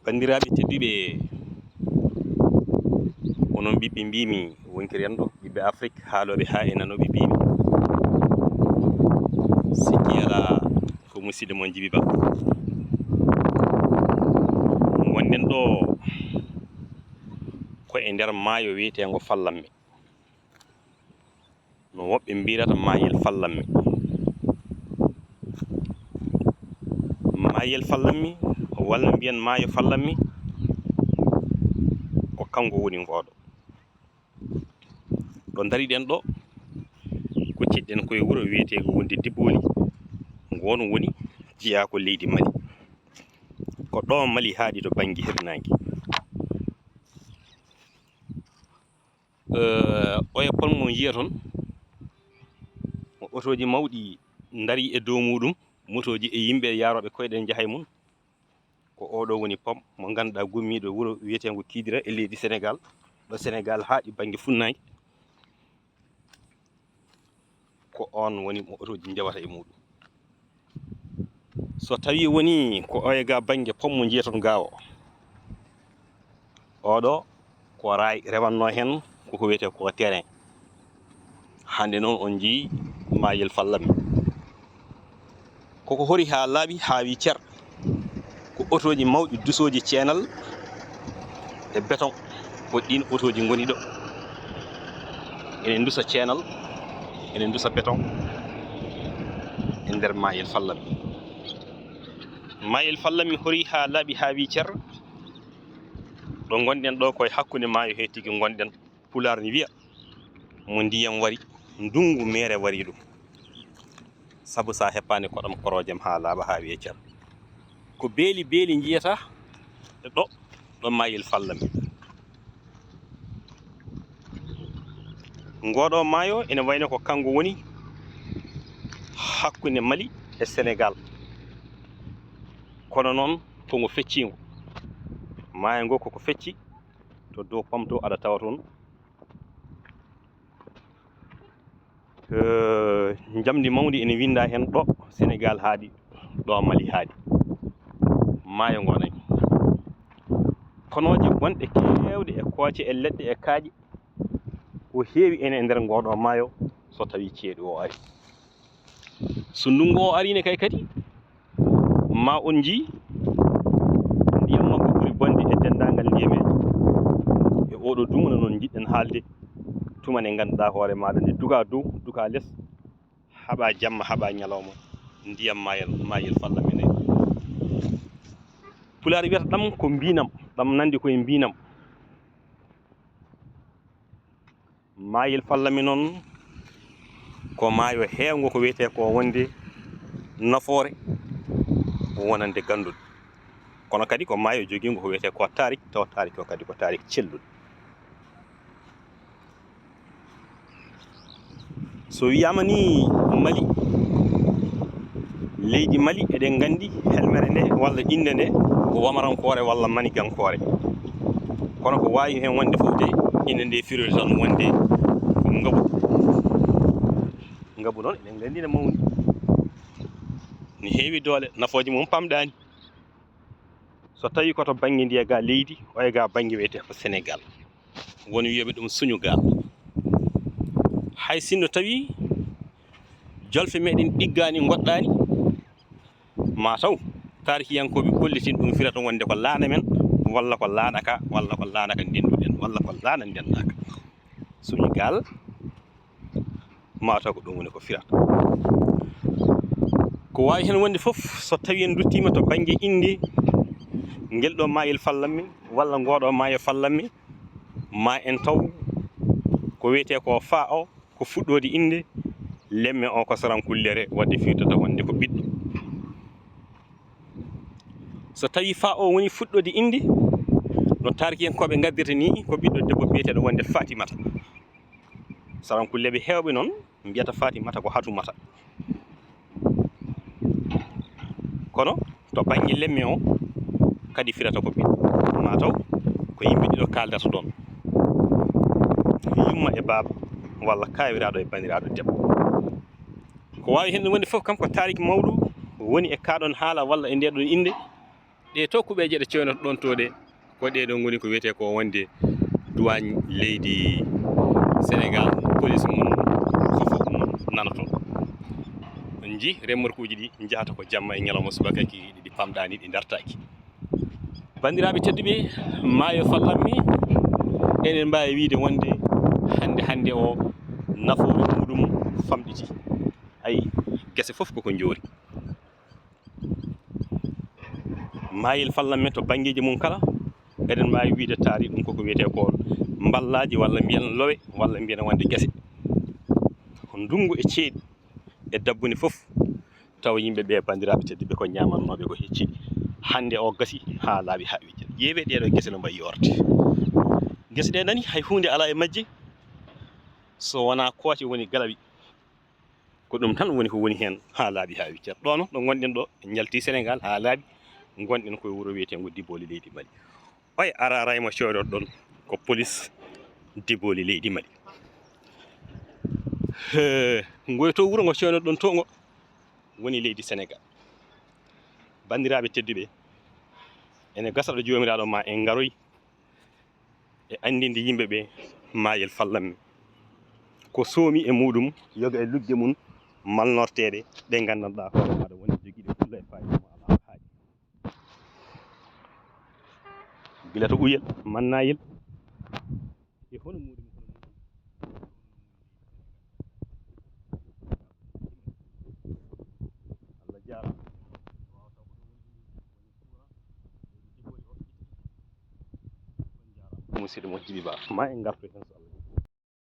bandiraɓe tedduɓe, onon ɓiɓɓe mbimi wonkiri en ɗo ɓiɓɓe Afrique haaloɓe ha e nanoɓe mbimi sikki ala ko musidɗo mon Djiby Ba. Gonɗen ɗo ko e nder maayo wiyetego Fallamme, no woɓɓe mbirata mayel Fallamme. Mayel Fallamme walla mbiyen maayo Fallamme ko kango woni ngoɗo. Ɗo dariɗen ɗo kucciɗen koye wuro wiyetego wonde Diboli, ngono woni jeyako leydi Mali. Ko ɗo Mali haaɗi to banggue hirnangue. oya pol mo jiya toon mo otoji mawɗi dari e dow muɗum, motoji e yimɓe yaroɓe koyɗen jaahay mum. Ko oɗo woni pom mo ganduɗa gummiɗo wuro wiyetego Kidira e leydi Sénégal. Ɗo Sénégal haaɗi banggue funnague, ko on woni mo otoji jawata e muɗum. So tawi woni ko oya ga banggue pom mo jiya toon ga oɗo ko ray rewanno hen koko wiyete ko terrain. Hande noon on jii mayel Fallamme koko hori ha laaɓi ha wi cer, ko otoji mawɗi dusoji ceenal e béton, ko ɗin otoji goni ɗo. Ene dusa ceenal, ene dusa béton e nder mayel Fallamme. Mayel Fallamme hori ha laaɓi ha wi cer. Ɗo gonɗen ɗo koye hakkude maayo he tigui gonɗen. Pular ni wiya mo ndiyam wari ndungu mere wari ɗum, saabu sa heppani koɗam korojem ha laaɓa ha wiye cer. Ko beeli beeli jiyata ɗo mayel Fallamme. Ngoɗo maayo ene wayno ko kango woni hakkude Mali e Sénégal, kono noon kongo feccigo. Maayo ngo koko fecci to dow pom to aɗa tawa toon jamdi mawdi ene winda hen ɗo Sénégal haaɗi, ɗo Mali haaɗi. Maayo ngo nani konoje gonɗe kewɗe e kooce e leɗɗe e kaaƴe ko heewi ene e nder ngoɗo maayo so tawi ceeɗu o ari. So ndungu o arine kadi ma on jii ndiyam makko ɓuri bonde e dendagal ndiyameji. E oɗo dumuna noon jiɗɗen haalde tuma nde ganduɗa hoore maɗa nde duga dow duga less, haɓa jamma haɓa ñalawma, ndiyam mayel Fallamme nayi. Pulaar wiyata ɗam ko mbinam, ɗam nandi koye mbinam. Mayel Fallamme noon ko maayo hewngo ko wiyete ko wonde nafoore wonande ganduɗo, kono kadi ko maayo joguigo ko wiyete ko tarik, tawa tarik o kadi ko tarik celluɗo. So wiyama ni Mali, leydi Mali eɗen gandi helmere nde walla inde nde ko Wamarankore walla Manigankore, kono ko wawi hen wonde foof de inde nde firori tan wonde ko Ngabu. Ngabu noon eɗen gandi ne mawni, ne heewi doole, nafoje mum pamɗani. So tawi koto banggue ndiya ga leydi, oya ga banggue wiyete ko Sénégal, woni wiyoɓe ɗum Sunugal. Hay sinno tawi jolfe meɗen ɗiggani goɗɗani, mataw tarihiyankoɓe gollitini ɗum firata wonde ko laana men, walla ko laana ka, walla ko laana ka ndenduɗen, walla ko laana ndendaka. Sunugal mataw ko ɗum woni ko firata. Ko wawi hen wonde foof so tawi en duttima to banggue inde ngel ɗo mayel Fallamme walla ngoɗo maayo Fallamme, ma en taw ko wiyete ko fa o ko fuɗɗode inde, lemme o ko Sarankullere wadde firdata wonde ko ɓiɗɗo. So tawi fa o woni fuɗɗode inde, no tarihiyankoɓe gaddirta ni ko ɓiɗɗo debbo biyeteɗo wonde Fatimata. Sarankulleɓe hewɓe noon mbiyata Fatimata ko Hatumata, kono to banggue lemme o kadi firata ko ɓiɗɗo, mataw ko yimɓe ɗiɗo kaldata ɗon, yumma e baaba walla kawiraɗo e bandiraɗo debbo. Ko wawi hen wonde foof kam ko tarik mawɗo woni e kaɗon haala walla e ndeɗon inde, ɗe tokkuɓeje ɗe cewnoto ɗon to ɗe ko ɗeɗo goni ko wiyete ko wonde douane leydi Sénégal police mum fofof mum nanoto on ji remorkuji ɗi jahata ko jamma e ñalawma subaka ki ɗi pamɗani ɗi dartaki bandiraɓe tedduɓe maayo fallanmi enen mbawi wiide wonde hande o nafoore muɗum famɗiti ayi guese fof koko joori maayel fallanmen to banggueji mum kala eɗen mbawi wiide taari ɗum koko wiyete ko ballaji walla mbiyen lowe walla mbiyen wonde guese ndungu e ceeɗu e dabbuni fof tawa yimɓeɓe bandiraɓe tedduɓe ko ñamannoɓe ko hecci hande o gasi ha laaɓi ha wijja ƴeewe ɗeɗo guese no mbayi yorde guese ɗe nani hay hunde ala e majje so wona kooce woni galaɓi ko ɗum tan woni ko woni hen ha laaɓi ha wijjat ɗono ɗo gonɗen ɗo en jalti Sénégal ha laaɓi gonɗen koye wuuro wiyetego Diboli leydi Mali oye araraymo codoɗo ɗon ko police Diboli leydi Mali ngoy to wuuro ngo cewnoɗo ɗon to ngo woni leydi Sénégal bandiraɓe tedduɓe ene gasa ɗo jomiraɗo ma en garoy e andinde yimɓeɓe maayel fallanmi ko soomi e muɗum yoga e lugge mum malnorteɗe ɗe gandanɗa hoore maɗa woni joguiɗe fulla e fayida mo ala haaji gila to ɓuyel mannayel e hono muɗum Allah jarama musidɗo mo Djiby Ba ma en gartu hen